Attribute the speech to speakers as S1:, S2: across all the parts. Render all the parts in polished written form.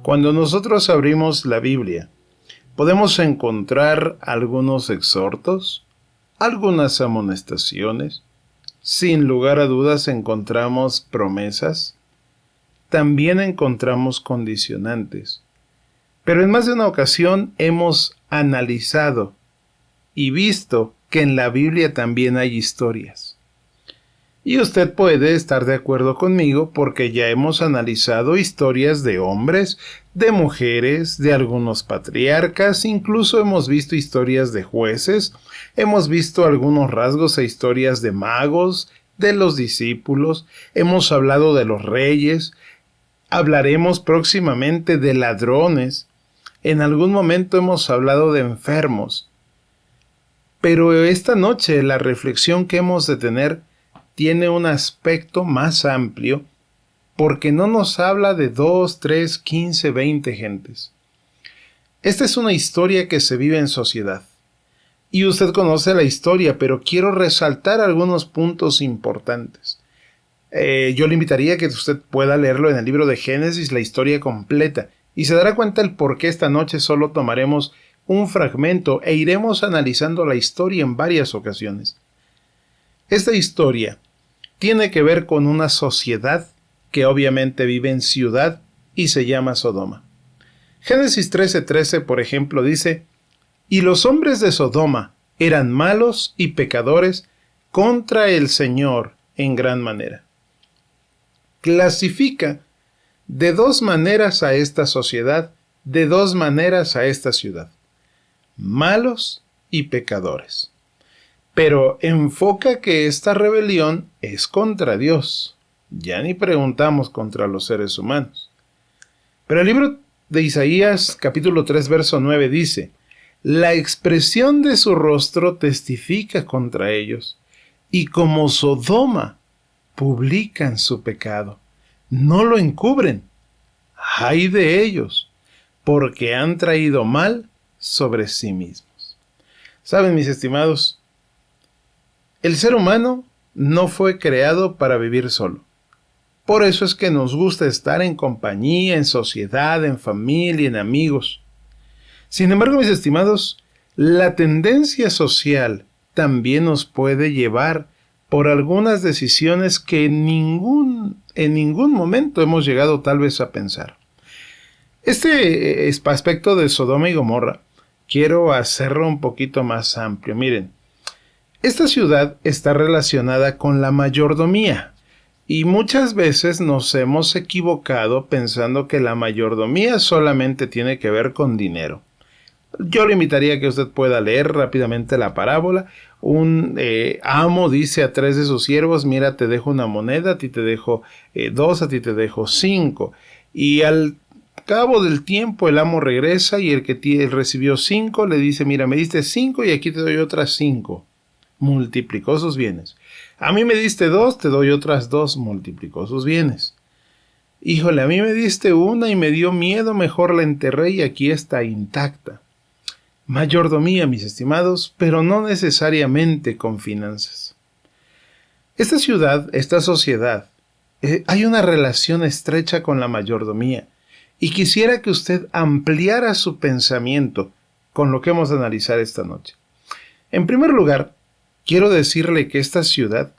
S1: Cuando nosotros abrimos la Biblia, podemos encontrar algunos exhortos, algunas amonestaciones. Sin lugar a dudas encontramos promesas. También encontramos condicionantes. Pero en más de una ocasión hemos analizado y visto que en la Biblia también hay historias. Y usted puede estar de acuerdo conmigo porque ya hemos analizado historias de hombres, de mujeres, de algunos patriarcas, incluso hemos visto historias de jueces, hemos visto algunos rasgos e historias de magos, de los discípulos, hemos hablado de los reyes, hablaremos próximamente de ladrones, en algún momento hemos hablado de enfermos. Pero esta noche la reflexión que hemos de tener tiene un aspecto más amplio porque no nos habla de 2, 3, 15, 20 gentes. Esta es una historia que se vive en sociedad. Y usted conoce la historia, pero quiero resaltar algunos puntos importantes. Yo le invitaría a que usted pueda leerlo en el libro de Génesis, la historia completa, y se dará cuenta el por qué esta noche solo tomaremos un fragmento e iremos analizando la historia en varias ocasiones. Esta historia tiene que ver con una sociedad que obviamente vive en ciudad y se llama Sodoma. Génesis 13:13, por ejemplo, dice: «Y los hombres de Sodoma eran malos y pecadores contra el Señor en gran manera». Clasifica de dos maneras a esta sociedad, de dos maneras a esta ciudad: malos y pecadores. Pero enfoca que esta rebelión es contra Dios. Ya ni preguntamos contra los seres humanos. Pero el libro de Isaías, capítulo 3, verso 9 dice: «La expresión de su rostro testifica contra ellos, y como Sodoma publican su pecado. No lo encubren. ¡Ay de ellos! Porque han traído mal sobre sí mismos». ¿Saben, mis estimados? El ser humano no fue creado para vivir solo. Por eso es que nos gusta estar en compañía, en sociedad, en familia, en amigos. Sin embargo, mis estimados, la tendencia social también nos puede llevar por algunas decisiones que en ningún momento hemos llegado tal vez a pensar. Este aspecto de Sodoma y Gomorra quiero hacerlo un poquito más amplio. Miren, esta ciudad está relacionada con la mayordomía y muchas veces nos hemos equivocado pensando que la mayordomía solamente tiene que ver con dinero. Yo le invitaría a que usted pueda leer rápidamente la parábola. Un amo dice a 3 de sus siervos: «Mira, te dejo una moneda, a ti te dejo 2, a ti te dejo 5». Y al cabo del tiempo el amo regresa y el que recibió 5 le dice: «Mira, me diste 5 y aquí te doy otras 5». Multiplicó sus bienes. «A mí me diste 2, te doy otras 2, multiplicó sus bienes. «Híjole, a mí me diste una y me dio miedo, mejor la enterré y aquí está intacta». Mayordomía, mis estimados, pero no necesariamente con finanzas. Esta ciudad, esta sociedad, hay una relación estrecha con la mayordomía y quisiera que usted ampliara su pensamiento con lo que vamos a analizar esta noche. En primer lugar, quiero decirle que esta ciudad,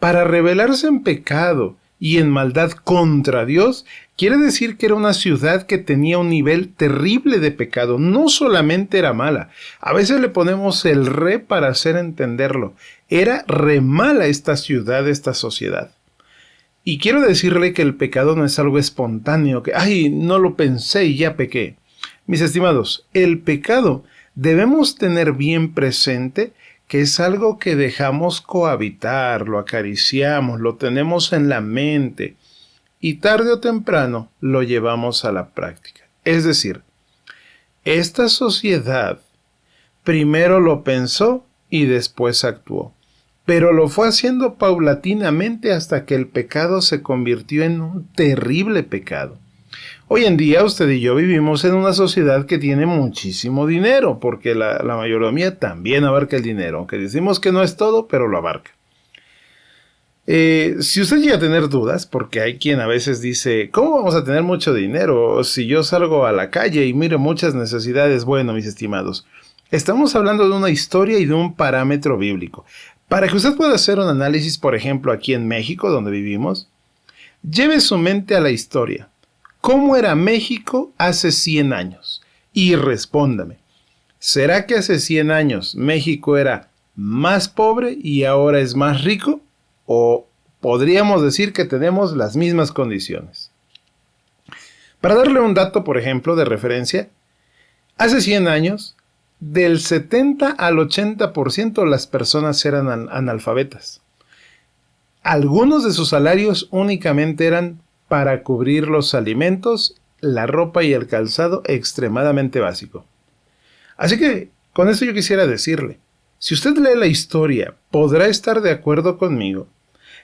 S1: para rebelarse en pecado y en maldad contra Dios, quiere decir que era una ciudad que tenía un nivel terrible de pecado. No solamente era mala, a veces le ponemos el re para hacer entenderlo. Era re mala esta ciudad, esta sociedad. Y quiero decirle que el pecado no es algo espontáneo, que ¡ay, no lo pensé y ya pequé! Mis estimados, el pecado debemos tener bien presente que es algo que dejamos cohabitar, lo acariciamos, lo tenemos en la mente y tarde o temprano lo llevamos a la práctica. Es decir, esta sociedad primero lo pensó y después actuó, pero lo fue haciendo paulatinamente hasta que el pecado se convirtió en un terrible pecado. Hoy en día usted y yo vivimos en una sociedad que tiene muchísimo dinero, porque la mayordomía también abarca el dinero, aunque decimos que no es todo, pero lo abarca. Si usted llega a tener dudas, porque hay quien a veces dice, ¿cómo vamos a tener mucho dinero si yo salgo a la calle y miro muchas necesidades? Bueno, mis estimados, estamos hablando de una historia y de un parámetro bíblico. Para que usted pueda hacer un análisis, por ejemplo, aquí en México, donde vivimos, lleve su mente a la historia. ¿Cómo era México hace 100 años? Y respóndame, ¿será que hace 100 años México era más pobre y ahora es más rico? ¿O podríamos decir que tenemos las mismas condiciones? Para darle un dato, por ejemplo, de referencia, hace 100 años, del 70 al 80% las personas eran analfabetas. Algunos de sus salarios únicamente eran para cubrir los alimentos, la ropa y el calzado extremadamente básico. Así que, con esto yo quisiera decirle, si usted lee la historia, podrá estar de acuerdo conmigo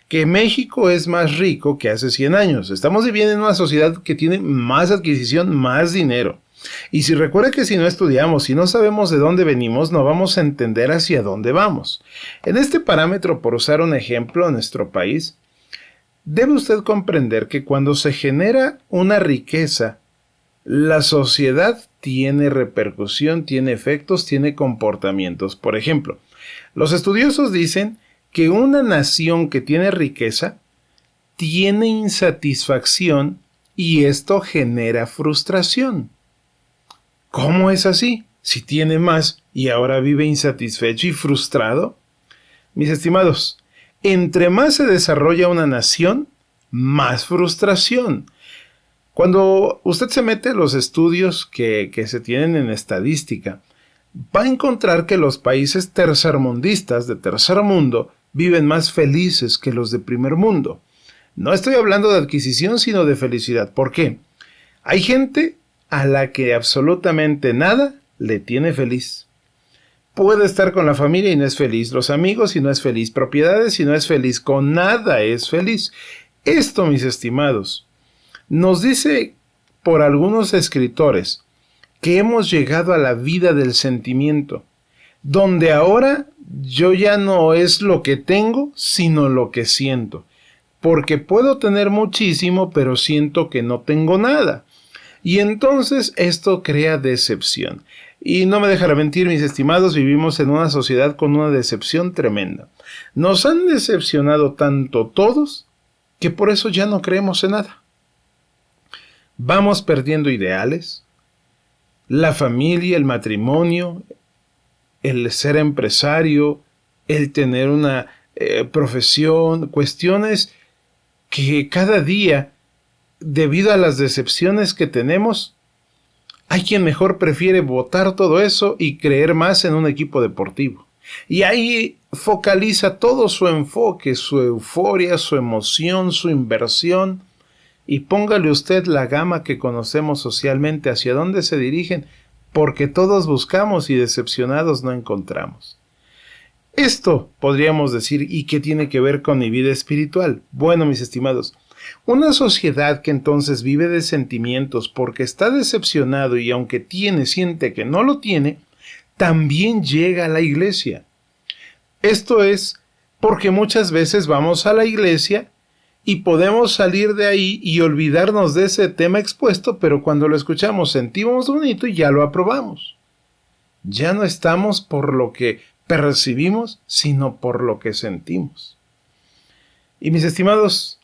S1: que México es más rico que hace 100 años. Estamos viviendo en una sociedad que tiene más adquisición, más dinero. Y si recuerda que si no estudiamos, si no sabemos de dónde venimos, no vamos a entender hacia dónde vamos. En este parámetro, por usar un ejemplo en nuestro país, debe usted comprender que cuando se genera una riqueza, la sociedad tiene repercusión, tiene efectos, tiene comportamientos. Por ejemplo, los estudiosos dicen que una nación que tiene riqueza tiene insatisfacción y esto genera frustración. ¿Cómo es así? Si tiene más y ahora vive insatisfecho y frustrado. Mis estimados, entre más se desarrolla una nación, más frustración. Cuando usted se mete a los estudios que se tienen en estadística, va a encontrar que los países tercermundistas de tercer mundo viven más felices que los de primer mundo. No estoy hablando de adquisición, sino de felicidad. ¿Por qué? Hay gente a la que absolutamente nada le tiene feliz. Puede estar con la familia y no es feliz, los amigos y no es feliz, propiedades y no es feliz, con nada es feliz. Esto, mis estimados, nos dice por algunos escritores que hemos llegado a la vida del sentimiento, donde ahora yo ya no es lo que tengo, sino lo que siento. Porque puedo tener muchísimo, pero siento que no tengo nada. Y entonces esto crea decepción. Y no me dejará mentir, mis estimados, vivimos en una sociedad con una decepción tremenda. Nos han decepcionado tanto todos, que por eso ya no creemos en nada. Vamos perdiendo ideales. La familia, el matrimonio, el ser empresario, el tener una profesión, cuestiones que cada día, debido a las decepciones que tenemos, hay quien mejor prefiere botar todo eso y creer más en un equipo deportivo. Y ahí focaliza todo su enfoque, su euforia, su emoción, su inversión. Y póngale usted la gama que conocemos socialmente hacia dónde se dirigen, porque todos buscamos y decepcionados no encontramos. Esto podríamos decir, ¿y qué tiene que ver con mi vida espiritual? Bueno, mis estimados, una sociedad que entonces vive de sentimientos porque está decepcionado y aunque siente que no lo tiene, también llega a la iglesia. Esto es porque muchas veces vamos a la iglesia y podemos salir de ahí y olvidarnos de ese tema expuesto, pero cuando lo escuchamos sentimos bonito y ya lo aprobamos. Ya no estamos por lo que percibimos, sino por lo que sentimos. Y mis estimados,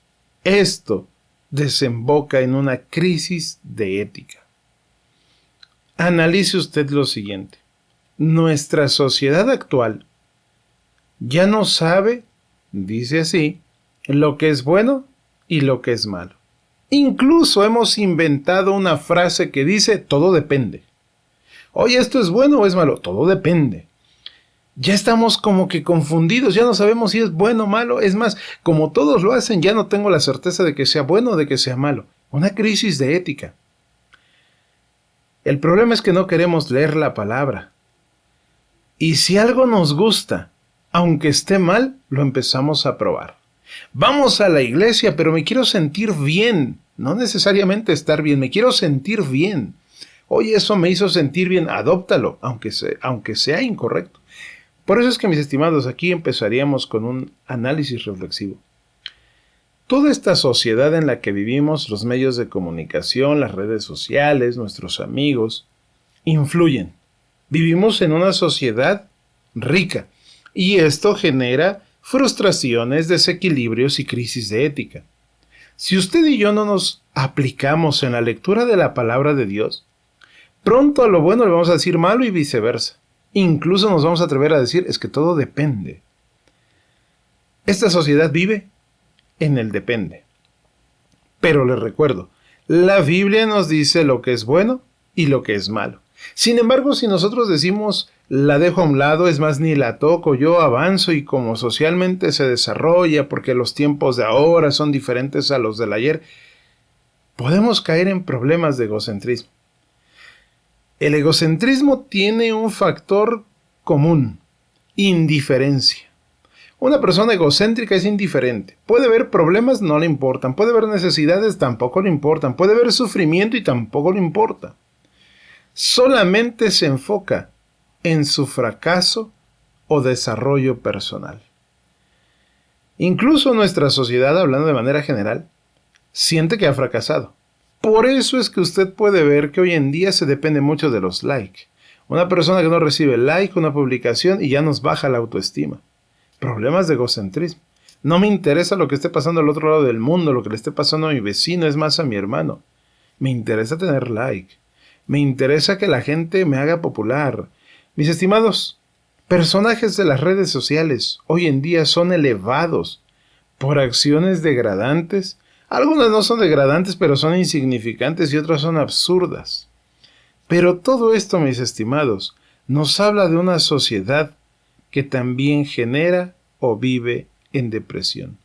S1: esto desemboca en una crisis de ética. Analice usted lo siguiente. Nuestra sociedad actual ya no sabe, dice así, lo que es bueno y lo que es malo. Incluso hemos inventado una frase que dice, todo depende. Oye, ¿esto es bueno o es malo? Todo depende. Ya estamos como que confundidos, ya no sabemos si es bueno o malo. Es más, como todos lo hacen, ya no tengo la certeza de que sea bueno o de que sea malo. Una crisis de ética. El problema es que no queremos leer la palabra. Y si algo nos gusta, aunque esté mal, lo empezamos a probar. Vamos a la iglesia, pero me quiero sentir bien. No necesariamente estar bien, me quiero sentir bien. Oye, eso me hizo sentir bien, adóptalo, aunque sea incorrecto. Por eso es que, mis estimados, aquí empezaríamos con un análisis reflexivo. Toda esta sociedad en la que vivimos, los medios de comunicación, las redes sociales, nuestros amigos, influyen. Vivimos en una sociedad rica y esto genera frustraciones, desequilibrios y crisis de ética. Si usted y yo no nos aplicamos en la lectura de la palabra de Dios, pronto a lo bueno le vamos a decir malo y viceversa. Incluso nos vamos a atrever a decir, es que todo depende. Esta sociedad vive en el depende. Pero les recuerdo, la Biblia nos dice lo que es bueno y lo que es malo. Sin embargo, si nosotros decimos, la dejo a un lado, es más, ni la toco, yo avanzo y como socialmente se desarrolla porque los tiempos de ahora son diferentes a los del ayer, podemos caer en problemas de egocentrismo. El egocentrismo tiene un factor común, indiferencia. Una persona egocéntrica es indiferente. Puede ver problemas, no le importan. Puede ver necesidades, tampoco le importan. Puede ver sufrimiento y tampoco le importa. Solamente se enfoca en su fracaso o desarrollo personal. Incluso nuestra sociedad, hablando de manera general, siente que ha fracasado. Por eso es que usted puede ver que hoy en día se depende mucho de los likes. Una persona que no recibe like, una publicación y ya nos baja la autoestima. Problemas de egocentrismo. No me interesa lo que esté pasando al otro lado del mundo, lo que le esté pasando a mi vecino, es más a mi hermano. Me interesa tener like. Me interesa que la gente me haga popular. Mis estimados, personajes de las redes sociales hoy en día son elevados por acciones degradantes. Algunas no son degradantes, pero son insignificantes y otras son absurdas. Pero todo esto, mis estimados, nos habla de una sociedad que también genera o vive en depresión.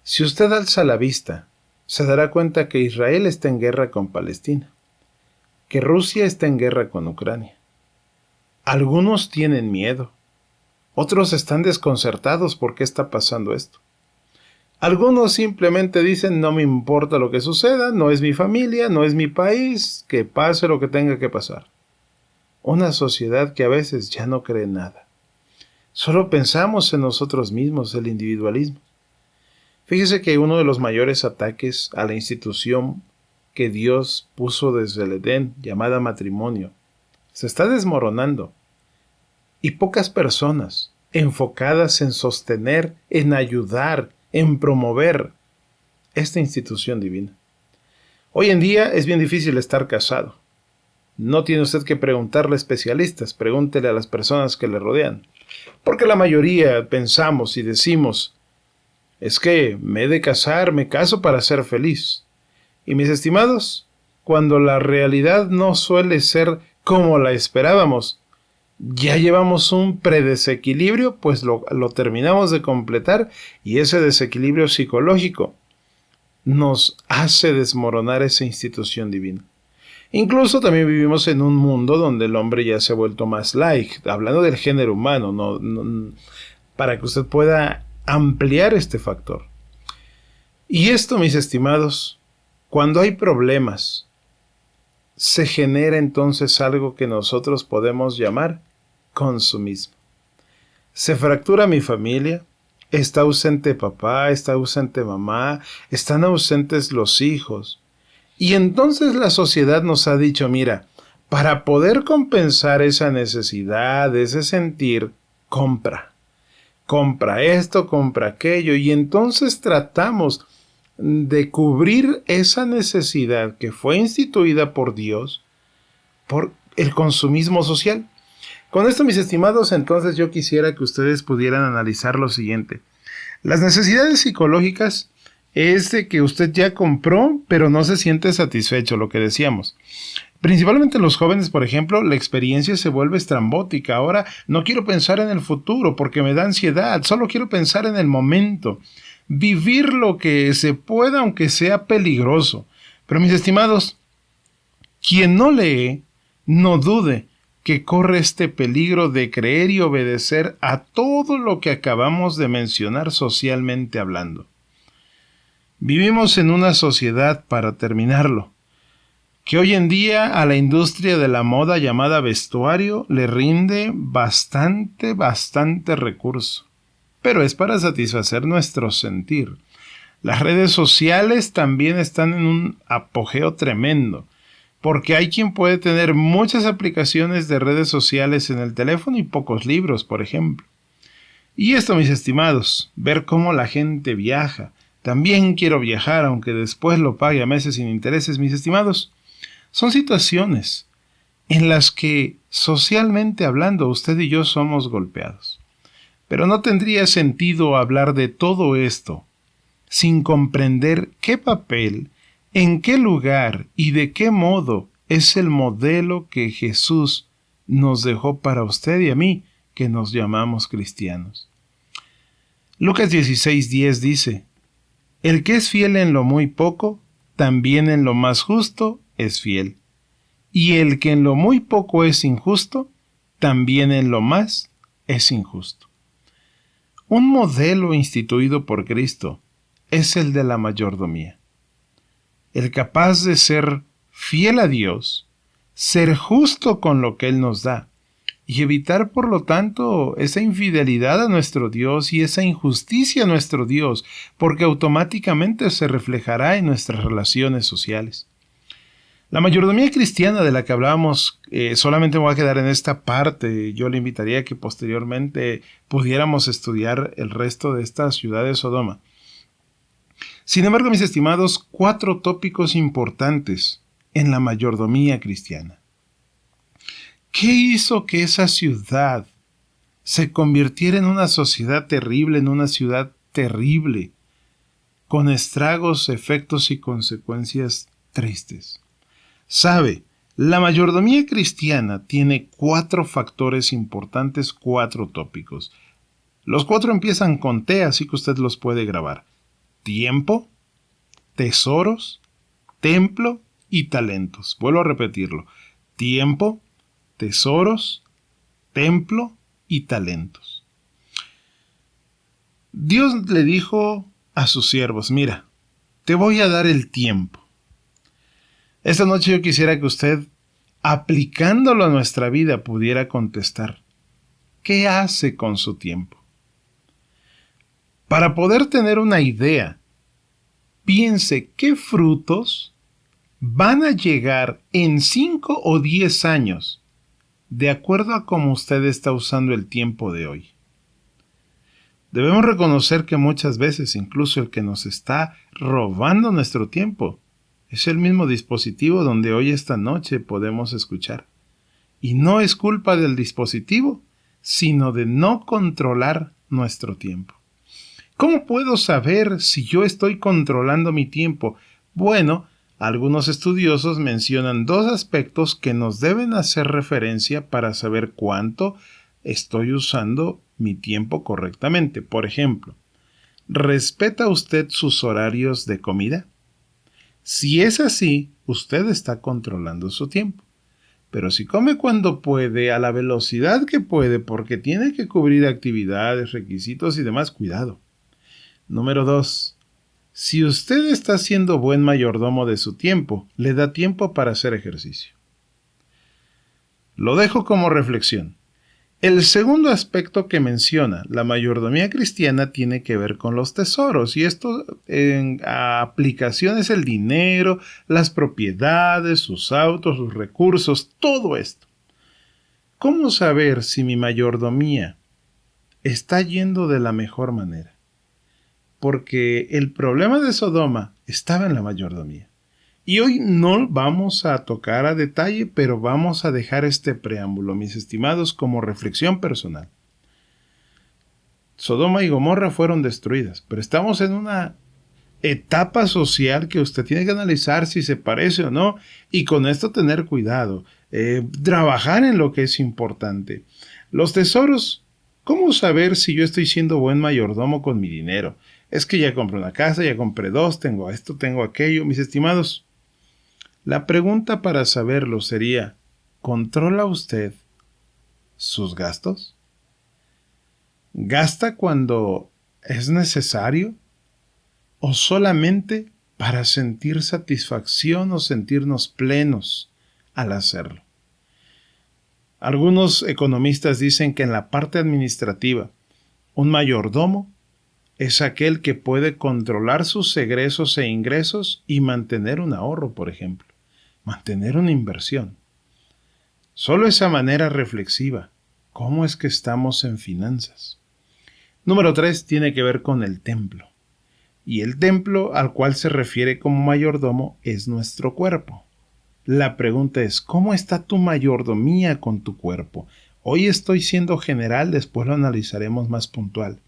S1: Si usted alza la vista, se dará cuenta que Israel está en guerra con Palestina, que Rusia está en guerra con Ucrania. Algunos tienen miedo, otros están desconcertados por qué está pasando esto. Algunos simplemente dicen, no me importa lo que suceda, no es mi familia, no es mi país, que pase lo que tenga que pasar. Una sociedad que a veces ya no cree en nada. Solo pensamos en nosotros mismos, el individualismo. Fíjese que uno de los mayores ataques a la institución que Dios puso desde el Edén, llamada matrimonio, se está desmoronando. Y pocas personas enfocadas en sostener, en ayudar, en promover esta institución divina. Hoy en día es bien difícil estar casado. No tiene usted que preguntarle a especialistas, pregúntele a las personas que le rodean. Porque la mayoría pensamos y decimos, es que me he de casar, me caso para ser feliz. Y mis estimados, cuando la realidad no suele ser como la esperábamos, ya llevamos un predesequilibrio, pues lo terminamos de completar y ese desequilibrio psicológico nos hace desmoronar esa institución divina. Incluso también vivimos en un mundo donde el hombre ya se ha vuelto más light, hablando del género humano, para que usted pueda ampliar este factor. Y esto, mis estimados, cuando hay problemas, se genera entonces algo que nosotros podemos llamar consumismo. Se fractura mi familia, está ausente papá, está ausente mamá, están ausentes los hijos. Y entonces la sociedad nos ha dicho, mira, para poder compensar esa necesidad, ese sentir, compra esto, compra aquello, y entonces tratamos de cubrir esa necesidad que fue instituida por Dios por el consumismo social. Con esto, mis estimados, entonces yo quisiera que ustedes pudieran analizar lo siguiente. Las necesidades psicológicas es de que usted ya compró, pero no se siente satisfecho, lo que decíamos. Principalmente los jóvenes, por ejemplo, la experiencia se vuelve estrambótica. Ahora no quiero pensar en el futuro porque me da ansiedad, solo quiero pensar en el momento. Vivir lo que se pueda, aunque sea peligroso. Pero mis estimados, quien no lee, no dude que corre este peligro de creer y obedecer a todo lo que acabamos de mencionar socialmente hablando. Vivimos en una sociedad, para terminarlo, que hoy en día a la industria de la moda llamada vestuario le rinde bastante recurso. pero es para satisfacer nuestro sentir. Las redes sociales también están en un apogeo tremendo, porque hay quien puede tener muchas aplicaciones de redes sociales en el teléfono y pocos libros, por ejemplo. Y esto, mis estimados, ver cómo la gente viaja. También quiero viajar, aunque después lo pague a meses sin intereses, mis estimados. Son situaciones en las que, socialmente hablando, usted y yo somos golpeados. Pero no tendría sentido hablar de todo esto sin comprender qué papel, en qué lugar y de qué modo es el modelo que Jesús nos dejó para usted y a mí, que nos llamamos cristianos. Lucas 16:10 dice: el que es fiel en lo muy poco, también en lo más justo es fiel. Y el que en lo muy poco es injusto, también en lo más es injusto. Un modelo instituido por Cristo es el de la mayordomía. El capaz de ser fiel a Dios, ser justo con lo que Él nos da, y evitar, por lo tanto, esa infidelidad a nuestro Dios y esa injusticia a nuestro Dios, porque automáticamente se reflejará en nuestras relaciones sociales. La mayordomía cristiana de la que hablábamos, solamente me voy a quedar en esta parte. Yo le invitaría a que posteriormente pudiéramos estudiar el resto de esta ciudad de Sodoma. Sin embargo, mis estimados, 4 tópicos importantes en la mayordomía cristiana. ¿Qué hizo que esa ciudad se convirtiera en una sociedad terrible, en una ciudad terrible, con estragos, efectos y consecuencias tristes? Sabe, la mayordomía cristiana tiene 4 factores importantes, 4 tópicos. Los 4 empiezan con T, así que usted los puede grabar. Tiempo, tesoros, templo y talentos. Vuelvo a repetirlo. Tiempo, tesoros, templo y talentos. Dios le dijo a sus siervos: mira, te voy a dar el tiempo. Esta noche yo quisiera que usted, aplicándolo a nuestra vida, pudiera contestar: ¿qué hace con su tiempo? Para poder tener una idea, piense qué frutos van a llegar en 5 o 10 años, de acuerdo a cómo usted está usando el tiempo de hoy. Debemos reconocer que muchas veces incluso el que nos está robando nuestro tiempo es el mismo dispositivo donde hoy esta noche podemos escuchar. Y no es culpa del dispositivo, sino de no controlar nuestro tiempo. ¿Cómo puedo saber si yo estoy controlando mi tiempo? Bueno, algunos estudiosos mencionan 2 aspectos que nos deben hacer referencia para saber cuánto estoy usando mi tiempo correctamente. Por ejemplo, ¿respeta usted sus horarios de comida? Si es así, usted está controlando su tiempo. Pero si come cuando puede, a la velocidad que puede, porque tiene que cubrir actividades, requisitos y demás, cuidado. Número 2. Si usted está siendo buen mayordomo de su tiempo, le da tiempo para hacer ejercicio. Lo dejo como reflexión. El segundo aspecto que menciona la mayordomía cristiana tiene que ver con los tesoros, y esto en aplicación es el dinero, las propiedades, sus autos, sus recursos, todo esto. ¿Cómo saber si mi mayordomía está yendo de la mejor manera? Porque el problema de Sodoma estaba en la mayordomía. Y hoy no vamos a tocar a detalle, pero vamos a dejar este preámbulo, mis estimados, como reflexión personal. Sodoma y Gomorra fueron destruidas, pero estamos en una etapa social que usted tiene que analizar si se parece o no, y con esto tener cuidado, trabajar en lo que es importante. Los tesoros, ¿cómo saber si yo estoy siendo buen mayordomo con mi dinero? Es que ya compré una casa, ya compré 2, tengo esto, tengo aquello, mis estimados. La pregunta para saberlo sería: ¿controla usted sus gastos? ¿Gasta cuando es necesario? ¿O solamente para sentir satisfacción o sentirnos plenos al hacerlo? Algunos economistas dicen que en la parte administrativa Un mayordomo es aquel que puede controlar sus egresos e ingresos y mantener un ahorro, por ejemplo, mantener una inversión. Solo esa manera reflexiva, ¿cómo es que estamos en finanzas? Número 3 tiene que ver con el templo. Y el templo al cual se refiere como mayordomo es nuestro cuerpo. La pregunta es, ¿cómo está tu mayordomía con tu cuerpo? Hoy estoy siendo general, después lo analizaremos más puntual.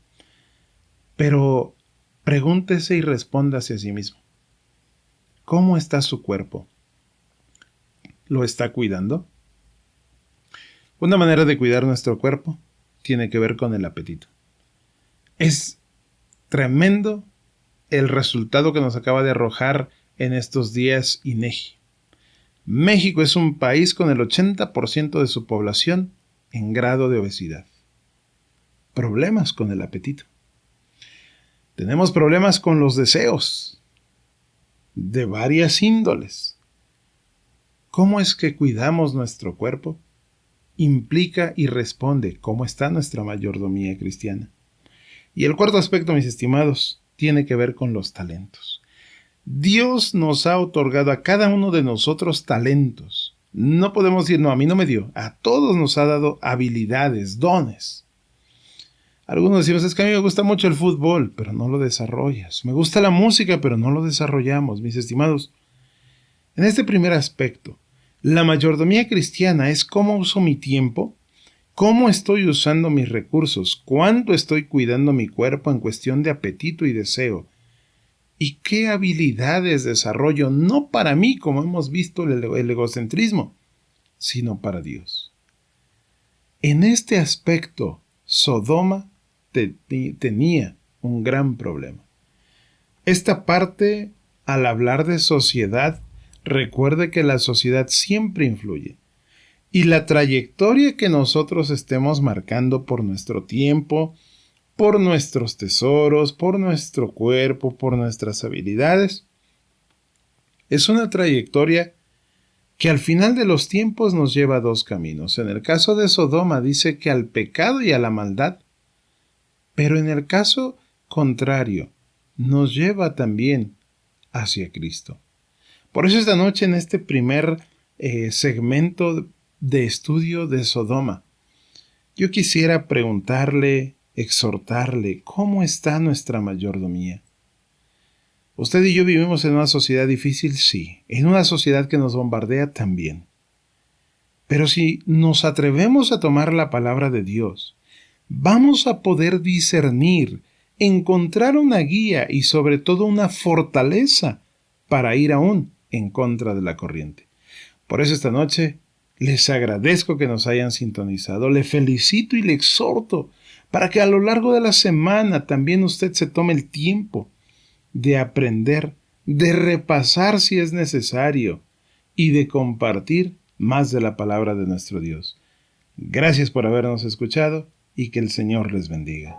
S1: Pero pregúntese y respóndase a sí mismo. ¿Cómo está su cuerpo? ¿Lo está cuidando? Una manera de cuidar nuestro cuerpo tiene que ver con el apetito. Es tremendo el resultado que nos acaba de arrojar en estos días INEGI. México es un país con el 80% de su población en grado de obesidad. Problemas con el apetito. Tenemos problemas con los deseos de varias índoles. ¿Cómo es que cuidamos nuestro cuerpo? Implica y responde cómo está nuestra mayordomía cristiana. Y el cuarto aspecto, mis estimados, tiene que ver con los talentos. Dios nos ha otorgado a cada uno de nosotros talentos. No podemos decir, no, a mí no me dio. A todos nos ha dado habilidades, dones. Algunos decimos, es que a mí me gusta mucho el fútbol, pero no lo desarrollas. Me gusta la música, pero no lo desarrollamos, mis estimados. En este primer aspecto, la mayordomía cristiana es cómo uso mi tiempo, cómo estoy usando mis recursos, cuánto estoy cuidando mi cuerpo en cuestión de apetito y deseo, y qué habilidades desarrollo, no para mí, como hemos visto el egocentrismo, sino para Dios. En este aspecto, Sodoma tenía un gran problema. Esta parte, al hablar de sociedad, recuerde que la sociedad siempre influye. Y la trayectoria que nosotros estemos marcando por nuestro tiempo, por nuestros tesoros, por nuestro cuerpo, por nuestras habilidades, es una trayectoria que al final de los tiempos nos lleva a dos caminos. En el caso de Sodoma dice que al pecado y a la maldad, pero en el caso contrario, nos lleva también hacia Cristo. Por eso esta noche en este primer segmento de estudio de Sodoma, yo quisiera preguntarle, exhortarle, ¿cómo está nuestra mayordomía? Usted y yo vivimos en una sociedad difícil, sí, en una sociedad que nos bombardea también. Pero si nos atrevemos a tomar la palabra de Dios, vamos a poder discernir, encontrar una guía y sobre todo una fortaleza para ir aún en contra de la corriente. Por eso esta noche les agradezco que nos hayan sintonizado, le felicito y le exhorto para que a lo largo de la semana también usted se tome el tiempo de aprender, de repasar si es necesario y de compartir más de la palabra de nuestro Dios. Gracias por habernos escuchado y que el Señor les bendiga.